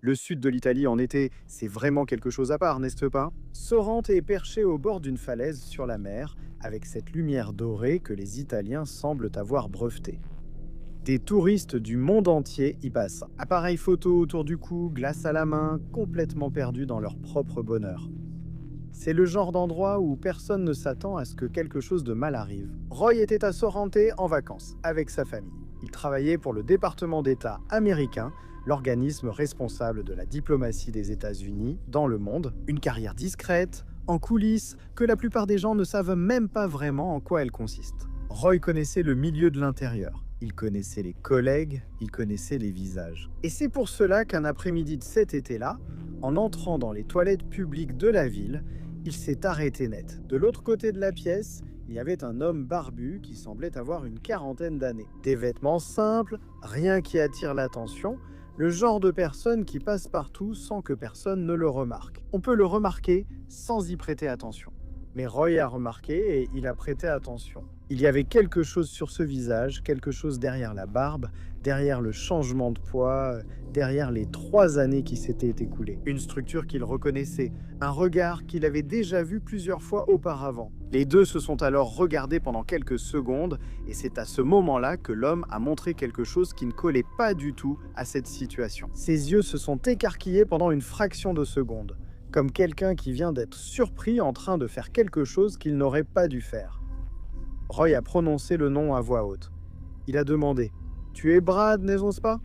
Le sud de l'Italie en été, c'est vraiment quelque chose à part, n'est-ce pas? Sorrente est perché au bord d'une falaise sur la mer, avec cette lumière dorée que les Italiens semblent avoir brevetée. Des touristes du monde entier y passent. Appareils photo autour du cou, glace à la main, complètement perdus dans leur propre bonheur. C'est le genre d'endroit où personne ne s'attend à ce que quelque chose de mal arrive. Roy était à Sorrente en vacances, avec sa famille. Il travaillait pour le département d'État américain, l'organisme responsable de la diplomatie des États-Unis dans le monde. Une carrière discrète, en coulisses, que la plupart des gens ne savent même pas vraiment en quoi elle consiste. Roy connaissait le milieu de l'intérieur. Il connaissait les collègues, il connaissait les visages. Et c'est pour cela qu'un après-midi de cet été-là, en entrant dans les toilettes publiques de la ville, il s'est arrêté net. De l'autre côté de la pièce, il y avait un homme barbu qui semblait avoir une quarantaine d'années. Des vêtements simples, rien qui attire l'attention, le genre de personne qui passe partout sans que personne ne le remarque. On peut le remarquer sans y prêter attention. Mais Roy a remarqué et il a prêté attention. Il y avait quelque chose sur ce visage, quelque chose derrière la barbe, derrière le changement de poids, derrière les 3 années qui s'étaient écoulées. Une structure qu'il reconnaissait, un regard qu'il avait déjà vu plusieurs fois auparavant. Les deux se sont alors regardés pendant quelques secondes et c'est à ce moment-là que l'homme a montré quelque chose qui ne collait pas du tout à cette situation. Ses yeux se sont écarquillés pendant une fraction de seconde, comme quelqu'un qui vient d'être surpris en train de faire quelque chose qu'il n'aurait pas dû faire. Roy a prononcé le nom à voix haute. Il a demandé « Tu es Brad, n'est-ce pas ?»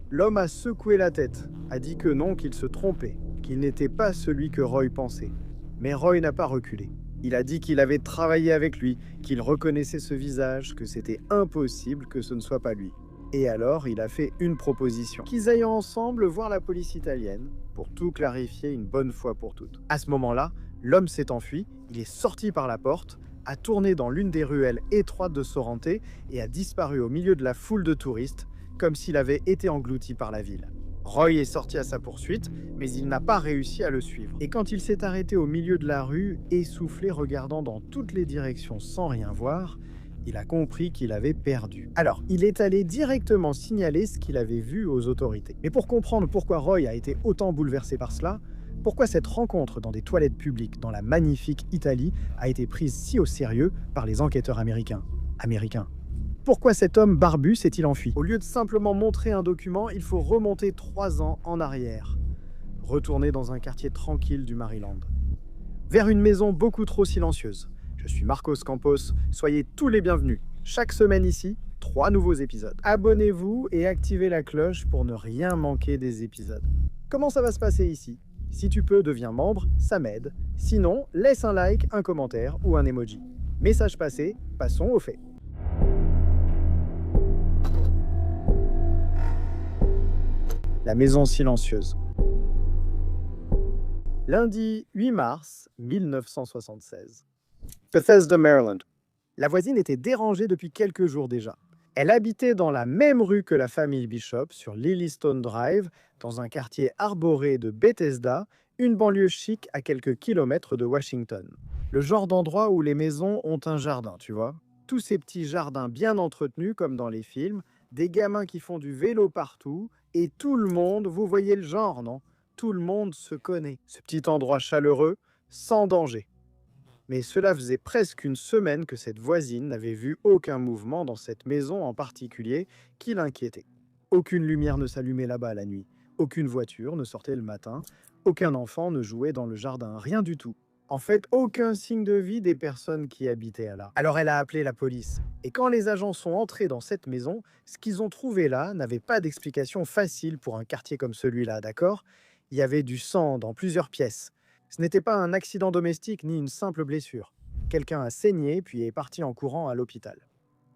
L'homme a secoué la tête, a dit que non, qu'il se trompait, qu'il n'était pas celui que Roy pensait. Mais Roy n'a pas reculé. Il a dit qu'il avait travaillé avec lui, qu'il reconnaissait ce visage, que c'était impossible que ce ne soit pas lui. Et alors, il a fait une proposition. Qu'ils aillent ensemble voir la police italienne pour tout clarifier une bonne fois pour toutes. À ce moment-là, l'homme s'est enfui, il est sorti par la porte, a tourné dans l'une des ruelles étroites de Sorrente et a disparu au milieu de la foule de touristes, comme s'il avait été englouti par la ville. Roy est sorti à sa poursuite, mais il n'a pas réussi à le suivre. Et quand il s'est arrêté au milieu de la rue, essoufflé, regardant dans toutes les directions sans rien voir, il a compris qu'il avait perdu. Alors, il est allé directement signaler ce qu'il avait vu aux autorités. Mais pour comprendre pourquoi Roy a été autant bouleversé par cela, pourquoi cette rencontre dans des toilettes publiques dans la magnifique Italie a été prise si au sérieux par les enquêteurs américains? Pourquoi cet homme barbu s'est-il enfui? Au lieu de simplement montrer un document, il faut remonter 3 ans en arrière. Retourner dans un quartier tranquille du Maryland. Vers une maison beaucoup trop silencieuse. Je suis Marcos Campos, soyez tous les bienvenus. Chaque semaine ici, 3 nouveaux épisodes. Abonnez-vous et activez la cloche pour ne rien manquer des épisodes. Comment ça va se passer ici? Si tu peux, deviens membre, ça m'aide. Sinon, laisse un like, un commentaire ou un emoji. Message passé, passons aux faits. La maison silencieuse. Lundi 8 mars 1976. Bethesda, Maryland. La voisine était dérangée depuis quelques jours déjà. Elle habitait dans la même rue que la famille Bishop, sur Lilystone Drive, dans un quartier arboré de Bethesda, une banlieue chic à quelques kilomètres de Washington. Le genre d'endroit où les maisons ont un jardin, tu vois. Tous ces petits jardins bien entretenus comme dans les films, des gamins qui font du vélo partout, et tout le monde, vous voyez le genre, non? Tout le monde se connaît. Ce petit endroit chaleureux, sans danger. Mais cela faisait presque une semaine que cette voisine n'avait vu aucun mouvement dans cette maison en particulier qui l'inquiétait. Aucune lumière ne s'allumait là-bas la nuit, aucune voiture ne sortait le matin, aucun enfant ne jouait dans le jardin, rien du tout. En fait, aucun signe de vie des personnes qui habitaient là. Alors elle a appelé la police. Et quand les agents sont entrés dans cette maison, ce qu'ils ont trouvé là n'avait pas d'explication facile pour un quartier comme celui-là, d'accord? Il y avait du sang dans plusieurs pièces. Ce n'était pas un accident domestique ni une simple blessure. Quelqu'un a saigné puis est parti en courant à l'hôpital.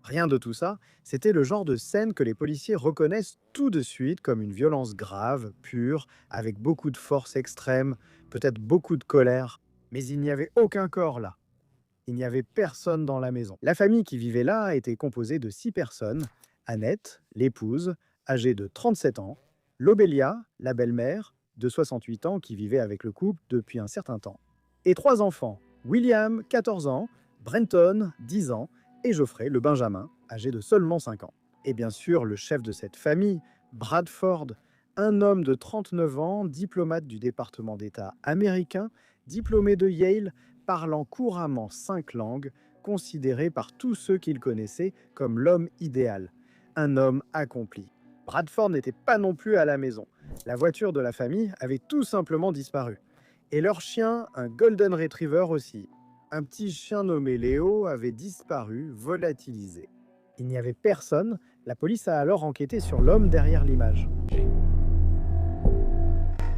Rien de tout ça, c'était le genre de scène que les policiers reconnaissent tout de suite comme une violence grave, pure, avec beaucoup de force extrême, peut-être beaucoup de colère. Mais il n'y avait aucun corps là. Il n'y avait personne dans la maison. La famille qui vivait là était composée de 6 personnes. Annette, l'épouse, âgée de 37 ans, Lobélia, la belle-mère, de 68 ans qui vivait avec le couple depuis un certain temps. Et 3 enfants, William, 14 ans, Brenton, 10 ans, et Geoffrey, le Benjamin, âgé de seulement 5 ans. Et bien sûr, le chef de cette famille, Bradford, Un homme de 39 ans, diplomate du département d'État américain, diplômé de Yale, parlant couramment 5 langues, considéré par tous ceux qu'il connaissait comme l'homme idéal. Un homme accompli. Bradford n'était pas non plus à la maison. La voiture de la famille avait tout simplement disparu. Et leur chien, un Golden Retriever aussi. Un petit chien nommé Léo avait disparu, volatilisé. Il n'y avait personne, la police a alors enquêté sur l'homme derrière l'image.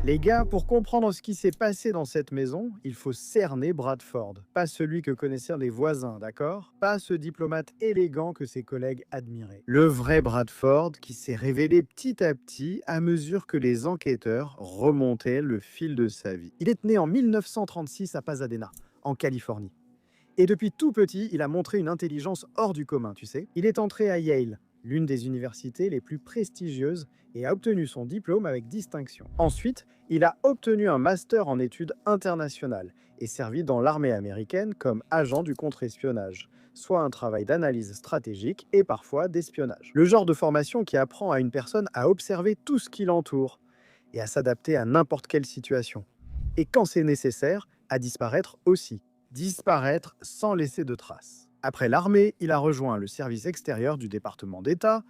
Les gars, pour comprendre ce qui s'est passé dans cette maison, il faut cerner Bradford. Pas celui que connaissaient les voisins, d'accord? Pas ce diplomate élégant que ses collègues admiraient. Le vrai Bradford qui s'est révélé petit à petit à mesure que les enquêteurs remontaient le fil de sa vie. Il est né en 1936 à Pasadena, en Californie. Et depuis tout petit, il a montré une intelligence hors du commun, tu sais. Il est entré à Yale, l'une des universités les plus prestigieuses, et a obtenu son diplôme avec distinction. Ensuite, il a obtenu un master en études internationales et servi dans l'armée américaine comme agent du contre-espionnage, soit un travail d'analyse stratégique et parfois d'espionnage. Le genre de formation qui apprend à une personne à observer tout ce qui l'entoure et à s'adapter à n'importe quelle situation. Et quand c'est nécessaire, à disparaître aussi. Disparaître sans laisser de traces. Après l'armée, il a rejoint le service extérieur du département d'État,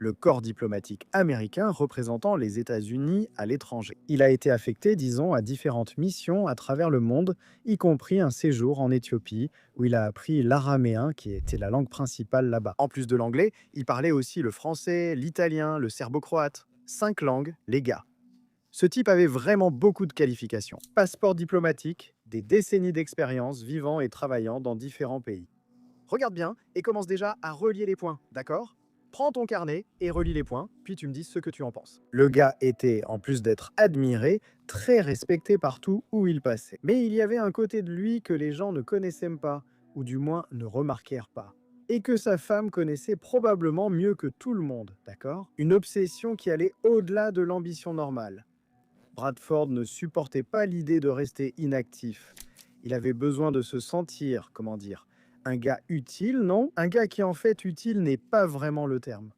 le corps diplomatique américain représentant les États-Unis à l'étranger. Il a été affecté, disons, à différentes missions à travers le monde, y compris un séjour en Éthiopie, où il a appris l'araméen, qui était la langue principale là-bas. En plus de l'anglais, il parlait aussi le français, l'italien, le serbo-croate. 5 langues, les gars. Ce type avait vraiment beaucoup de qualifications. Passeport diplomatique, des décennies d'expérience vivant et travaillant dans différents pays. Regarde bien et commence déjà à relier les points, d'accord? Prends ton carnet et relis les points, puis tu me dis ce que tu en penses. Le gars était, en plus d'être admiré, très respecté partout où il passait. Mais il y avait un côté de lui que les gens ne connaissaient pas, ou du moins ne remarquèrent pas. Et que sa femme connaissait probablement mieux que tout le monde, d'accord? Une obsession qui allait au-delà de l'ambition normale. Bradford ne supportait pas l'idée de rester inactif. Il avait besoin de se sentir, comment dire, un gars utile, non? Un gars qui en fait utile n'est pas vraiment le terme.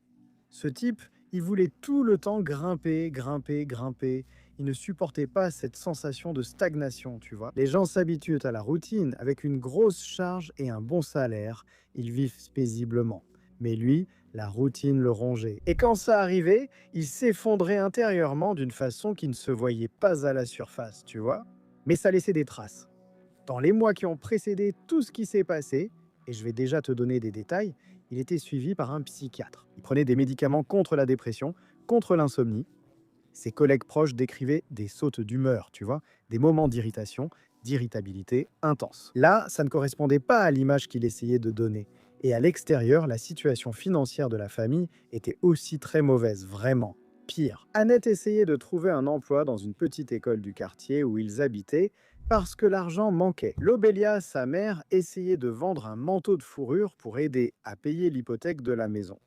Ce type, il voulait tout le temps grimper, grimper, grimper. Il ne supportait pas cette sensation de stagnation, tu vois. Les gens s'habituent à la routine avec une grosse charge et un bon salaire. Ils vivent paisiblement. Mais lui, la routine le rongeait. Et quand ça arrivait, il s'effondrait intérieurement d'une façon qui ne se voyait pas à la surface, tu vois. Mais ça laissait des traces. Dans les mois qui ont précédé tout ce qui s'est passé, et je vais déjà te donner des détails, il était suivi par un psychiatre. Il prenait des médicaments contre la dépression, contre l'insomnie. Ses collègues proches décrivaient des sautes d'humeur, tu vois, des moments d'irritation, d'irritabilité intense. Là, ça ne correspondait pas à l'image qu'il essayait de donner. Et à l'extérieur, la situation financière de la famille était aussi très mauvaise, vraiment. Pire, Annette essayait de trouver un emploi dans une petite école du quartier où ils habitaient parce que l'argent manquait. Lobelia, sa mère, essayait de vendre un manteau de fourrure pour aider à payer l'hypothèque de la maison.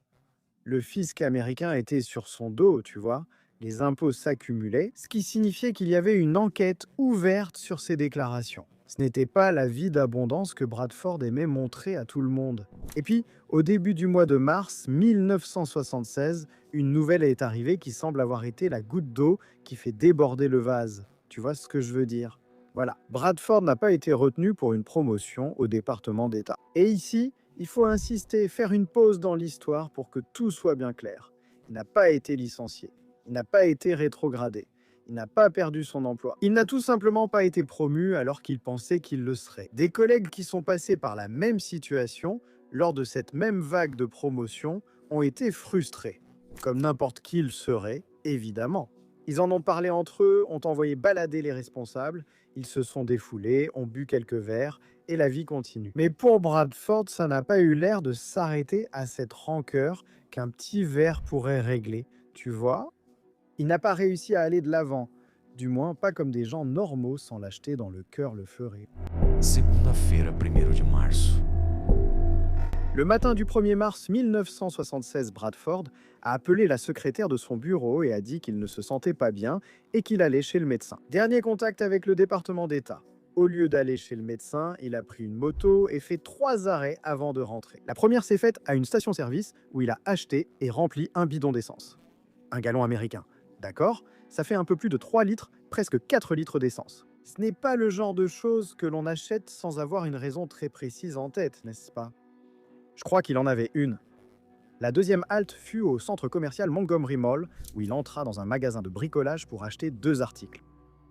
Le fisc américain était sur son dos, tu vois. Les impôts s'accumulaient, ce qui signifiait qu'il y avait une enquête ouverte sur ses déclarations. Ce n'était pas la vie d'abondance que Bradford aimait montrer à tout le monde. Et puis, au début du mois de mars 1976, une nouvelle est arrivée qui semble avoir été la goutte d'eau qui fait déborder le vase. Tu vois ce que je veux dire? Voilà, Bradford n'a pas été retenu pour une promotion au département d'État. Et ici, il faut insister, faire une pause dans l'histoire pour que tout soit bien clair. Il n'a pas été licencié, il n'a pas été rétrogradé, il n'a pas perdu son emploi. Il n'a tout simplement pas été promu alors qu'il pensait qu'il le serait. Des collègues qui sont passés par la même situation, lors de cette même vague de promotion, ont été frustrés. Comme n'importe qui le serait, évidemment. Ils en ont parlé entre eux, ont envoyé balader les responsables, ils se sont défoulés, ont bu quelques verres, et la vie continue. Mais pour Bradford, ça n'a pas eu l'air de s'arrêter à cette rancœur qu'un petit verre pourrait régler, tu vois? Il n'a pas réussi à aller de l'avant, du moins pas comme des gens normaux sans l'acheter dans le cœur le ferait. Segunda-feira, 1º de março. Le matin du 1er mars 1976, Bradford a appelé la secrétaire de son bureau et a dit qu'il ne se sentait pas bien et qu'il allait chez le médecin. Dernier contact avec le département d'État. Au lieu d'aller chez le médecin, il a pris une moto et fait 3 arrêts avant de rentrer. La première s'est faite à une station-service où il a acheté et rempli un bidon d'essence. Un gallon américain, d'accord? Ça fait un peu plus de 3 litres, presque 4 litres d'essence. Ce n'est pas le genre de choses que l'on achète sans avoir une raison très précise en tête, n'est-ce pas? Je crois qu'il en avait une. La deuxième halte fut au centre commercial Montgomery Mall, où il entra dans un magasin de bricolage pour acheter 2 articles.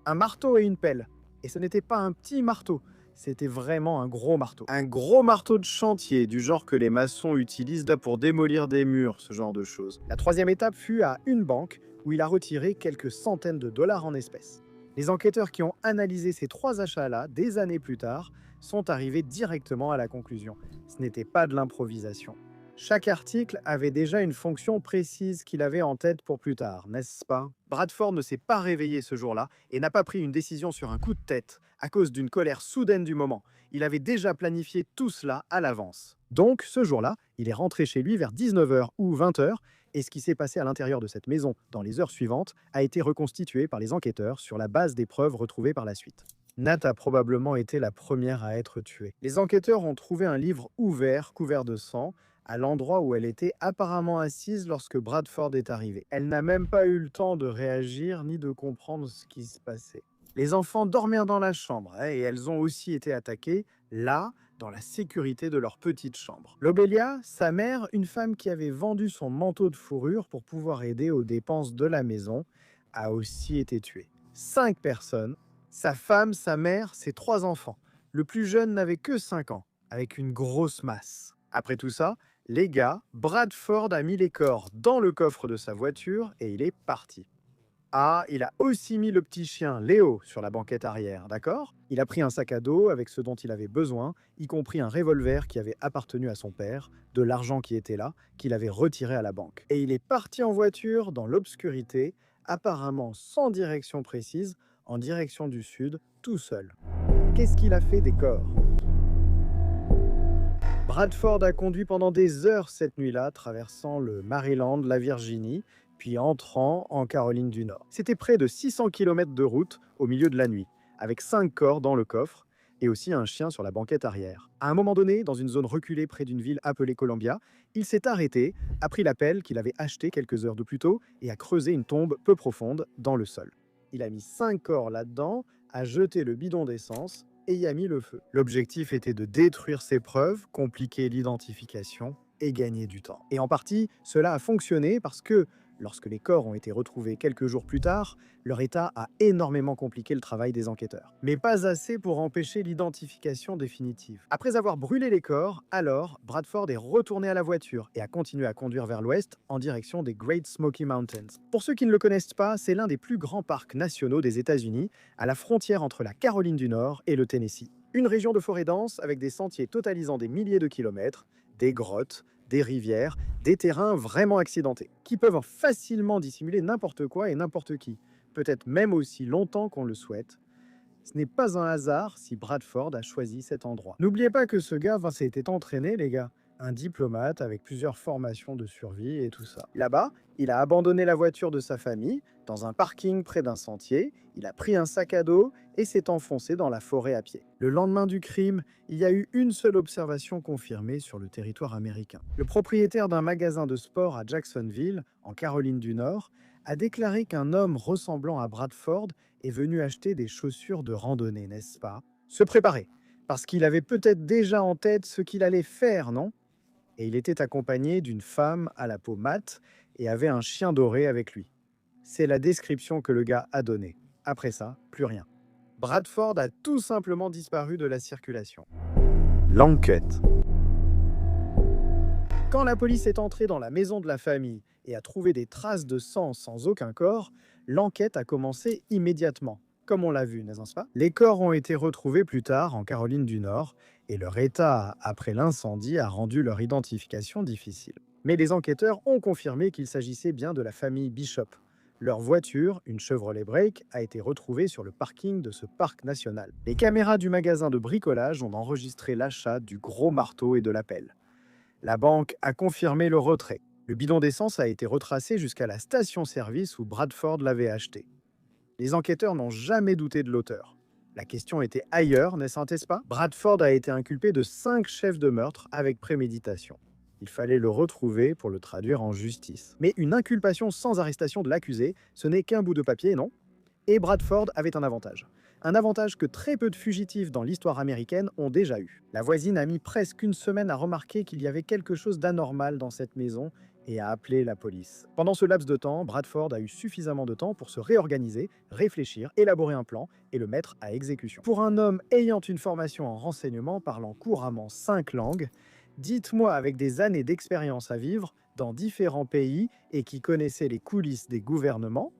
Un marteau et une pelle. Et ce n'était pas un petit marteau, c'était vraiment un gros marteau. Un gros marteau de chantier, du genre que les maçons utilisent là pour démolir des murs, ce genre de choses. La troisième étape fut à une banque, où il a retiré quelques centaines de dollars en espèces. Les enquêteurs qui ont analysé ces 3 achats-là, des années plus tard, sont arrivés directement à la conclusion. Ce n'était pas de l'improvisation. Chaque article avait déjà une fonction précise qu'il avait en tête pour plus tard, n'est-ce pas? Bradford ne s'est pas réveillé ce jour-là et n'a pas pris une décision sur un coup de tête, à cause d'une colère soudaine du moment. Il avait déjà planifié tout cela à l'avance. Donc, ce jour-là, il est rentré chez lui vers 19h ou 20h, et ce qui s'est passé à l'intérieur de cette maison dans les heures suivantes a été reconstitué par les enquêteurs sur la base des preuves retrouvées par la suite. Nat a probablement été la première à être tuée. Les enquêteurs ont trouvé un livre ouvert, couvert de sang, à l'endroit où elle était apparemment assise lorsque Bradford est arrivé. Elle n'a même pas eu le temps de réagir ni de comprendre ce qui se passait. Les enfants dormirent dans la chambre et elles ont aussi été attaquées, là, dans la sécurité de leur petite chambre. Lobelia, sa mère, une femme qui avait vendu son manteau de fourrure pour pouvoir aider aux dépenses de la maison, a aussi été tuée. 5 personnes, sa femme, sa mère, ses 3 enfants. Le plus jeune n'avait que 5 ans, avec une grosse masse. Après tout ça, les gars, Bradford a mis les corps dans le coffre de sa voiture et il est parti. Ah, il a aussi mis le petit chien Léo sur la banquette arrière, d'accord? Il a pris un sac à dos avec ce dont il avait besoin, y compris un revolver qui avait appartenu à son père, de l'argent qui était là, qu'il avait retiré à la banque. Et il est parti en voiture dans l'obscurité, apparemment sans direction précise, en direction du sud, tout seul. Qu'est-ce qu'il a fait des corps? Bradford a conduit pendant des heures cette nuit-là, traversant le Maryland, la Virginie, puis entrant en Caroline du Nord. C'était près de 600 km de route au milieu de la nuit, avec 5 corps dans le coffre et aussi un chien sur la banquette arrière. À un moment donné, dans une zone reculée près d'une ville appelée Columbia, il s'est arrêté, a pris la pelle qu'il avait achetée quelques heures de plus tôt et a creusé une tombe peu profonde dans le sol. Il a mis 5 corps là-dedans, a jeté le bidon d'essence et y a mis le feu. L'objectif était de détruire ces preuves, compliquer l'identification et gagner du temps. Et en partie, cela a fonctionné parce que, lorsque les corps ont été retrouvés quelques jours plus tard, leur état a énormément compliqué le travail des enquêteurs. Mais pas assez pour empêcher l'identification définitive. Après avoir brûlé les corps, alors, Bradford est retourné à la voiture et a continué à conduire vers l'ouest en direction des Great Smoky Mountains. Pour ceux qui ne le connaissent pas, c'est l'un des plus grands parcs nationaux des États-Unis, à la frontière entre la Caroline du Nord et le Tennessee. Une région de forêt dense avec des sentiers totalisant des milliers de kilomètres, des grottes, des rivières, des terrains vraiment accidentés, qui peuvent facilement dissimuler n'importe quoi et n'importe qui, peut-être même aussi longtemps qu'on le souhaite. Ce n'est pas un hasard si Bradford a choisi cet endroit. N'oubliez pas que ce gars s'était entraîné, les gars. Un diplomate avec plusieurs formations de survie et tout ça. Là-bas, il a abandonné la voiture de sa famille dans un parking près d'un sentier, il a pris un sac à dos et s'est enfoncé dans la forêt à pied. Le lendemain du crime, il y a eu une seule observation confirmée sur le territoire américain. Le propriétaire d'un magasin de sport à Jacksonville, en Caroline du Nord, a déclaré qu'un homme ressemblant à Bradford est venu acheter des chaussures de randonnée, n'est-ce pas? Se préparer, parce qu'il avait peut-être déjà en tête ce qu'il allait faire, non? Et il était accompagné d'une femme à la peau mate et avait un chien doré avec lui. C'est la description que le gars a donnée. Après ça, plus rien. Bradford a tout simplement disparu de la circulation. L'enquête. Quand la police est entrée dans la maison de la famille et a trouvé des traces de sang sans aucun corps, l'enquête a commencé immédiatement, comme on l'a vu, n'est-ce pas? Les corps ont été retrouvés plus tard en Caroline du Nord et leur état après l'incendie a rendu leur identification difficile. Mais les enquêteurs ont confirmé qu'il s'agissait bien de la famille Bishop. Leur voiture, une Chevrolet Break, a été retrouvée sur le parking de ce parc national. Les caméras du magasin de bricolage ont enregistré l'achat du gros marteau et de la pelle. La banque a confirmé le retrait. Le bidon d'essence a été retracé jusqu'à la station-service où Bradford l'avait acheté. Les enquêteurs n'ont jamais douté de l'auteur. La question était ailleurs, n'est-ce pas? Bradford a été inculpé de 5 chefs de meurtre avec préméditation. Il fallait le retrouver pour le traduire en justice. Mais une inculpation sans arrestation de l'accusé, ce n'est qu'un bout de papier, non? Et Bradford avait un avantage. Un avantage que très peu de fugitifs dans l'histoire américaine ont déjà eu. La voisine a mis presque une semaine à remarquer qu'il y avait quelque chose d'anormal dans cette maison et a appelé la police. Pendant ce laps de temps, Bradford a eu suffisamment de temps pour se réorganiser, réfléchir, élaborer un plan et le mettre à exécution. Pour un homme ayant une formation en renseignement parlant couramment 5 langues, dites-moi avec des années d'expérience à vivre dans différents pays et qui connaissait les coulisses des gouvernements,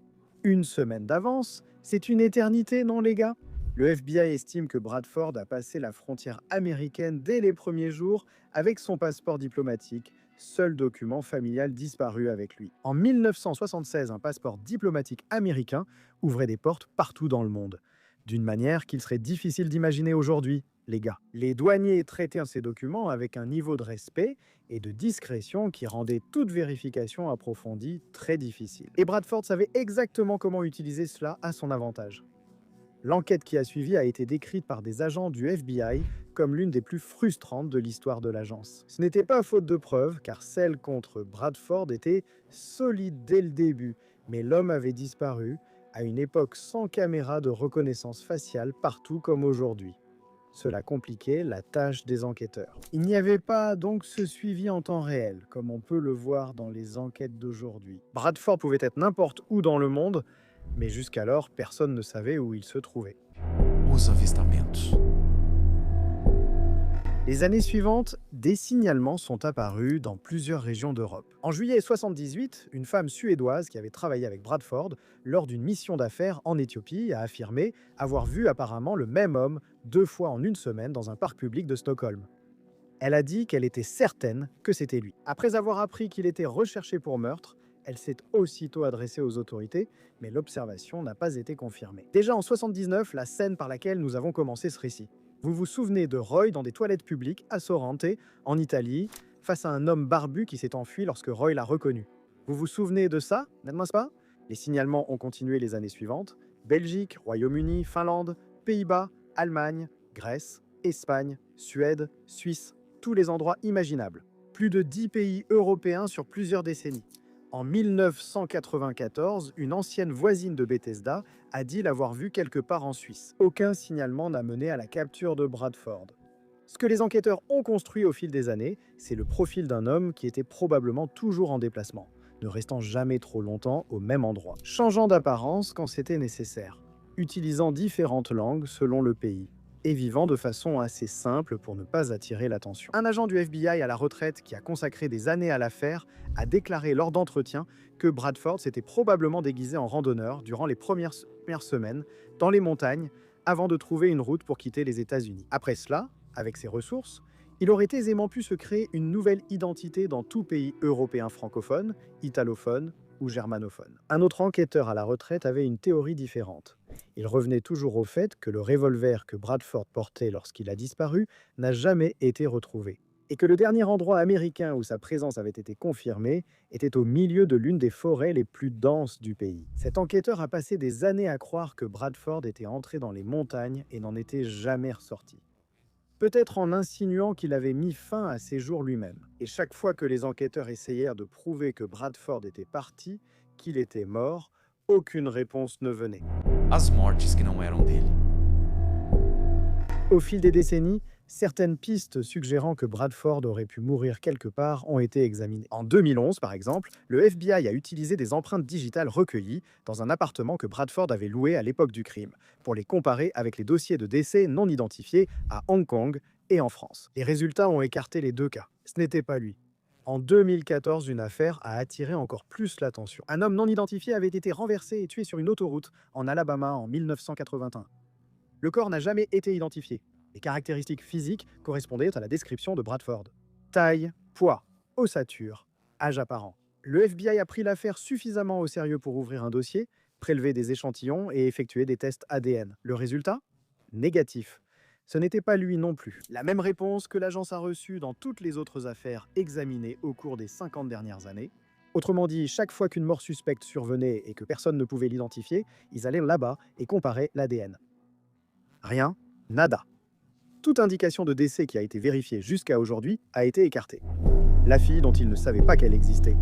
une semaine d'avance, c'est une éternité, non les gars? Le FBI estime que Bradford a passé la frontière américaine dès les premiers jours avec son passeport diplomatique, seul document familial disparu avec lui. En 1976, un passeport diplomatique américain ouvrait des portes partout dans le monde, d'une manière qu'il serait difficile d'imaginer aujourd'hui, les gars. Les douaniers traitaient ces documents avec un niveau de respect et de discrétion qui rendait toute vérification approfondie très difficile. Et Bradford savait exactement comment utiliser cela à son avantage. L'enquête qui a suivi a été décrite par des agents du FBI comme l'une des plus frustrantes de l'histoire de l'agence. Ce n'était pas faute de preuves, car celle contre Bradford était solide dès le début, mais l'homme avait disparu à une époque sans caméra de reconnaissance faciale partout comme aujourd'hui. Cela compliquait la tâche des enquêteurs. Il n'y avait pas donc ce suivi en temps réel, comme on peut le voir dans les enquêtes d'aujourd'hui. Bradford pouvait être n'importe où dans le monde, mais jusqu'alors, personne ne savait où il se trouvait. Os avistamentos. Les années suivantes, des signalements sont apparus dans plusieurs régions d'Europe. En juillet 1978, une femme suédoise qui avait travaillé avec Bradford lors d'une mission d'affaires en Éthiopie a affirmé avoir vu apparemment le même homme 2 fois en une semaine dans un parc public de Stockholm. Elle a dit qu'elle était certaine que c'était lui. Après avoir appris qu'il était recherché pour meurtre, elle s'est aussitôt adressée aux autorités, mais l'observation n'a pas été confirmée. Déjà en 1979, la scène par laquelle nous avons commencé ce récit. Vous vous souvenez de Roy dans des toilettes publiques à Sorrente, en Italie, face à un homme barbu qui s'est enfui lorsque Roy l'a reconnu. Vous vous souvenez de ça, n'est-ce pas? Les signalements ont continué les années suivantes. Belgique, Royaume-Uni, Finlande, Pays-Bas, Allemagne, Grèce, Espagne, Suède, Suisse, tous les endroits imaginables. Plus de 10 pays européens sur plusieurs décennies. En 1994, une ancienne voisine de Bethesda a dit l'avoir vu quelque part en Suisse. Aucun signalement n'a mené à la capture de Bradford. Ce que les enquêteurs ont construit au fil des années, c'est le profil d'un homme qui était probablement toujours en déplacement, ne restant jamais trop longtemps au même endroit, changeant d'apparence quand c'était nécessaire, utilisant différentes langues selon le pays, et vivant de façon assez simple pour ne pas attirer l'attention. Un agent du FBI à la retraite qui a consacré des années à l'affaire a déclaré lors d'entretiens que Bradford s'était probablement déguisé en randonneur durant les premières semaines dans les montagnes avant de trouver une route pour quitter les États-Unis. Après cela, avec ses ressources, il aurait aisément pu se créer une nouvelle identité dans tout pays européen francophone, italophone ou germanophone. Un autre enquêteur à la retraite avait une théorie différente. Il revenait toujours au fait que le revolver que Bradford portait lorsqu'il a disparu n'a jamais été retrouvé, et que le dernier endroit américain où sa présence avait été confirmée était au milieu de l'une des forêts les plus denses du pays. Cet enquêteur a passé des années à croire que Bradford était entré dans les montagnes et n'en était jamais ressorti. Peut-être en insinuant qu'il avait mis fin à ses jours lui-même. Et chaque fois que les enquêteurs essayèrent de prouver que Bradford était parti, qu'il était mort, aucune réponse ne venait. As mortes que não eram dele. Au fil des décennies, certaines pistes suggérant que Bradford aurait pu mourir quelque part ont été examinées. En 2011, par exemple, le FBI a utilisé des empreintes digitales recueillies dans un appartement que Bradford avait loué à l'époque du crime, pour les comparer avec les dossiers de décès non identifiés à Hong Kong et en France. Les résultats ont écarté les 2 cas. Ce n'était pas lui. En 2014, une affaire a attiré encore plus l'attention. Un homme non identifié avait été renversé et tué sur une autoroute en Alabama en 1981. Le corps n'a jamais été identifié. Les caractéristiques physiques correspondaient à la description de Bradford. Taille, poids, ossature, âge apparent. Le FBI a pris l'affaire suffisamment au sérieux pour ouvrir un dossier, prélever des échantillons et effectuer des tests ADN. Le résultat? Négatif. Ce n'était pas lui non plus. La même réponse que l'agence a reçue dans toutes les autres affaires examinées au cours des 50 dernières années. Autrement dit, chaque fois qu'une mort suspecte survenait et que personne ne pouvait l'identifier, ils allaient là-bas et comparaient l'ADN. Rien, nada. Toute indication de décès qui a été vérifiée jusqu'à aujourd'hui a été écartée. la fille dont il ne savait pas qu'elle existait.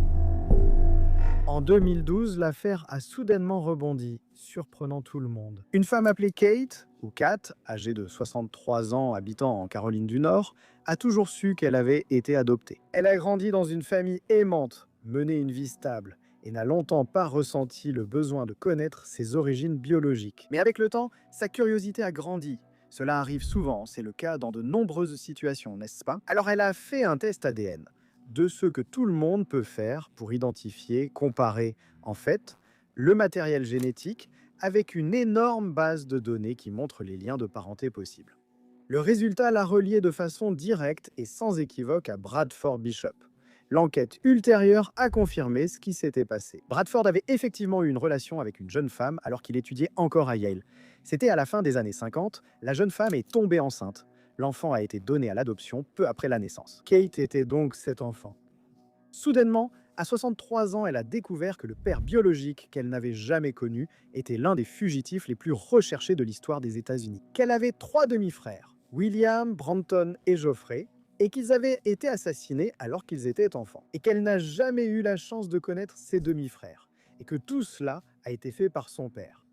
En 2012, l'affaire a soudainement rebondi, surprenant tout le monde. Une femme appelée Kate, ou Kat, âgée de 63 ans, habitant en Caroline du Nord, a toujours su qu'elle avait été adoptée. Elle a grandi dans une famille aimante, mené une vie stable, et n'a longtemps pas ressenti le besoin de connaître ses origines biologiques. Mais avec le temps, sa curiosité a grandi. Cela arrive souvent, c'est le cas dans de nombreuses situations, n'est-ce pas? Alors elle a fait un test ADN, de ce que tout le monde peut faire pour identifier, comparer, en fait, le matériel génétique avec une énorme base de données qui montre les liens de parenté possibles. Le résultat l'a relié de façon directe et sans équivoque à Bradford Bishop. L'enquête ultérieure a confirmé ce qui s'était passé. Bradford avait effectivement eu une relation avec une jeune femme alors qu'il étudiait encore à Yale. C'était à la fin des années 50, la jeune femme est tombée enceinte. L'enfant a été donné à l'adoption peu après la naissance. Kate était donc cet enfant. Soudainement, à 63 ans, elle a découvert que le père biologique qu'elle n'avait jamais connu était l'un des fugitifs les plus recherchés de l'histoire des États-Unis. Qu'elle avait 3 demi-frères, William, Brandon et Geoffrey, et qu'ils avaient été assassinés alors qu'ils étaient enfants. Et qu'elle n'a jamais eu la chance de connaître ses demi-frères. Et que tout cela a été fait par son père.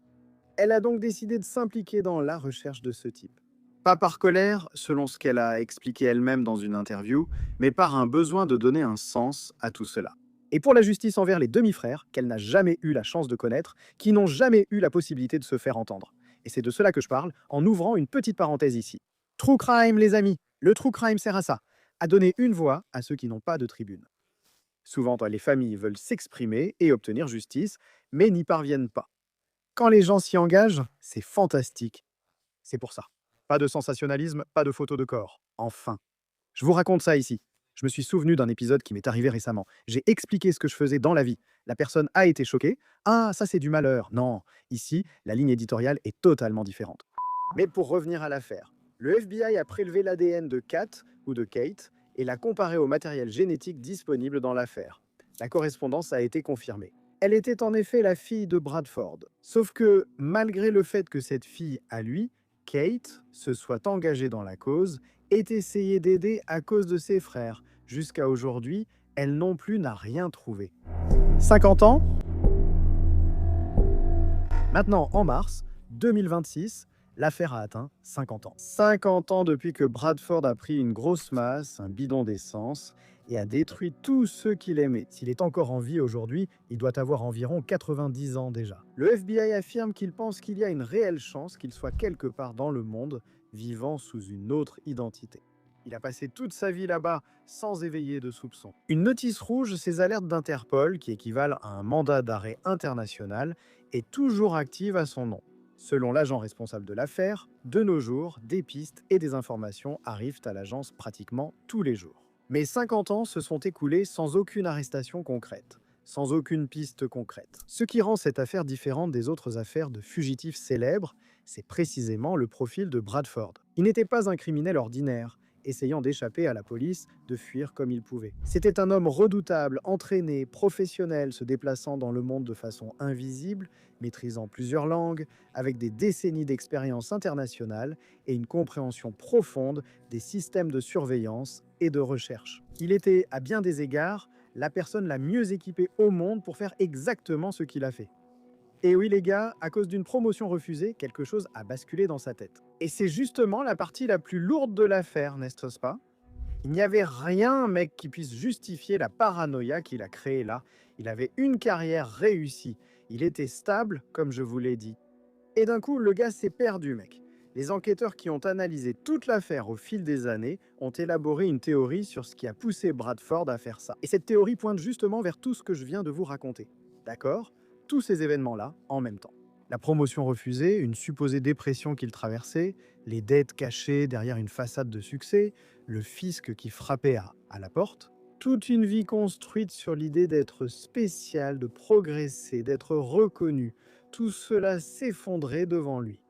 Elle a donc décidé de s'impliquer dans la recherche de ce type. Pas par colère, selon ce qu'elle a expliqué elle-même dans une interview, mais par un besoin de donner un sens à tout cela. Et pour la justice envers les demi-frères, qu'elle n'a jamais eu la chance de connaître, qui n'ont jamais eu la possibilité de se faire entendre. Et c'est de cela que je parle, en ouvrant une petite parenthèse ici. True crime, les amis, le true crime sert à ça, à donner une voix à ceux qui n'ont pas de tribune. Souvent, les familles veulent s'exprimer et obtenir justice, mais n'y parviennent pas. Quand les gens s'y engagent, c'est fantastique. C'est pour ça. Pas de sensationnalisme, pas de photos de corps. Enfin. Je vous raconte ça ici. Je me suis souvenu d'un épisode qui m'est arrivé récemment. J'ai expliqué ce que je faisais dans la vie. La personne a été choquée. Ah, ça c'est du malheur. Non, ici, la ligne éditoriale est totalement différente. Mais pour revenir à l'affaire, le FBI a prélevé l'ADN de Kat ou de Kate et l'a comparé au matériel génétique disponible dans l'affaire. La correspondance a été confirmée. Elle était en effet la fille de Bradford. Sauf que, malgré le fait que cette fille, à lui, Kate, se soit engagée dans la cause, ait essayé d'aider à cause de ses frères. Jusqu'à aujourd'hui, elle non plus n'a rien trouvé. 50 ans? Maintenant, en mars 2026, l'affaire a atteint 50 ans. 50 ans depuis que Bradford a pris une grosse masse, un bidon d'essence, et a détruit tous ceux qu'il aimait. S'il est encore en vie aujourd'hui, il doit avoir environ 90 ans déjà. Le FBI affirme qu'il pense qu'il y a une réelle chance qu'il soit quelque part dans le monde, vivant sous une autre identité. Il a passé toute sa vie là-bas sans éveiller de soupçons. Une notice rouge, ces alertes d'Interpol, qui équivalent à un mandat d'arrêt international, est toujours active à son nom. Selon l'agent responsable de l'affaire, de nos jours, des pistes et des informations arrivent à l'agence pratiquement tous les jours. Mais 50 ans se sont écoulés sans aucune arrestation concrète, sans aucune piste concrète. Ce qui rend cette affaire différente des autres affaires de fugitifs célèbres, c'est précisément le profil de Bradford. Il n'était pas un criminel ordinaire, essayant d'échapper à la police, de fuir comme il pouvait. C'était un homme redoutable, entraîné, professionnel, se déplaçant dans le monde de façon invisible, maîtrisant plusieurs langues, avec des décennies d'expérience internationale et une compréhension profonde des systèmes de surveillance et de recherche. Il était, à bien des égards, la personne la mieux équipée au monde pour faire exactement ce qu'il a fait. Et oui les gars, à cause d'une promotion refusée, quelque chose a basculé dans sa tête. Et c'est justement la partie la plus lourde de l'affaire, n'est-ce pas? Il n'y avait rien, mec, qui puisse justifier la paranoïa qu'il a créée là. Il avait une carrière réussie. Il était stable, comme je vous l'ai dit. Et d'un coup, le gars s'est perdu, mec. Les enquêteurs qui ont analysé toute l'affaire au fil des années ont élaboré une théorie sur ce qui a poussé Bradford à faire ça. Et cette théorie pointe justement vers tout ce que je viens de vous raconter. D'accord? Tous ces événements-là en même temps. La promotion refusée, une supposée dépression qu'il traversait, les dettes cachées derrière une façade de succès, le fisc qui frappait à la porte. Toute une vie construite sur l'idée d'être spécial, de progresser, d'être reconnu. Tout cela s'effondrait devant lui.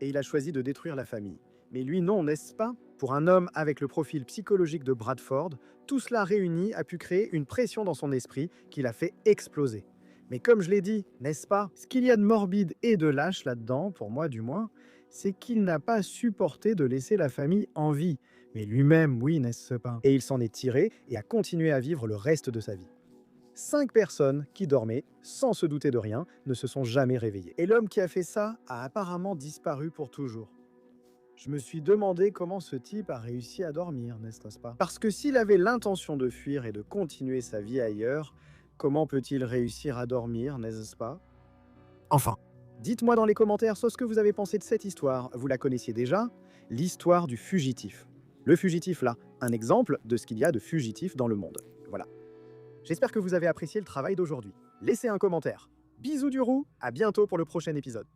Et il a choisi de détruire la famille. Mais lui non, n'est-ce pas? Pour un homme avec le profil psychologique de Bradford, tout cela réuni a pu créer une pression dans son esprit qui l'a fait exploser. Mais comme je l'ai dit, n'est-ce pas? Ce qu'il y a de morbide et de lâche là-dedans, pour moi du moins, c'est qu'il n'a pas supporté de laisser la famille en vie. Mais lui-même, oui, n'est-ce pas? Et il s'en est tiré et a continué à vivre le reste de sa vie. 5 personnes qui dormaient, sans se douter de rien, ne se sont jamais réveillées. Et l'homme qui a fait ça a apparemment disparu pour toujours. Je me suis demandé comment ce type a réussi à dormir, n'est-ce pas? Parce que s'il avait l'intention de fuir et de continuer sa vie ailleurs, comment peut-il réussir à dormir, n'est-ce pas? Enfin, dites-moi dans les commentaires ce que vous avez pensé de cette histoire. Vous la connaissiez déjà? L'histoire du fugitif. Le fugitif là, un exemple de ce qu'il y a de fugitifs dans le monde. Voilà. J'espère que vous avez apprécié le travail d'aujourd'hui. Laissez un commentaire. Bisous du roux, à bientôt pour le prochain épisode.